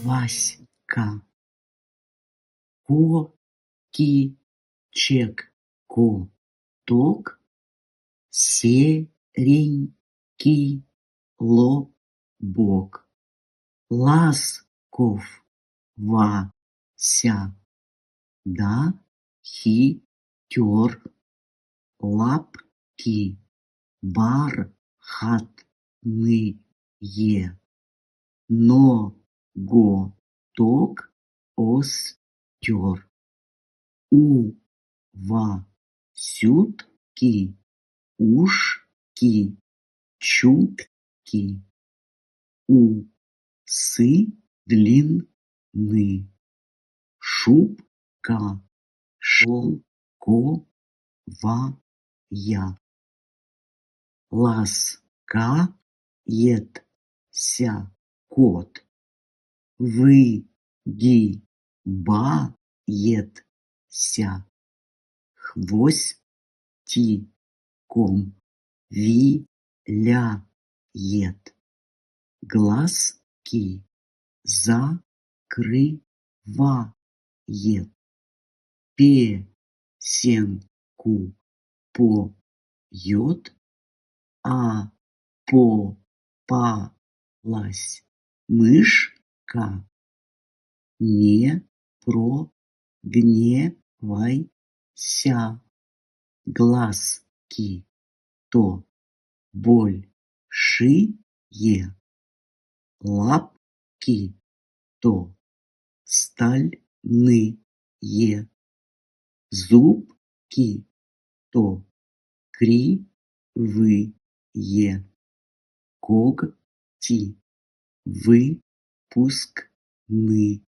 Васька. Кичек коток, серенький лобок. Ласков Вася, да хитер, лапки бархатные, ноготок остер. У Васютки ушки чутки, усы длинны, шубка шелковая. Ласкается кот, выгибается, хвостиком виляет, глазки закрывает, песенку поет, а попалась мышка, не прогневайся, глазки-то большие, лапки-то стальные, зубки-то кривые, когти выпускные.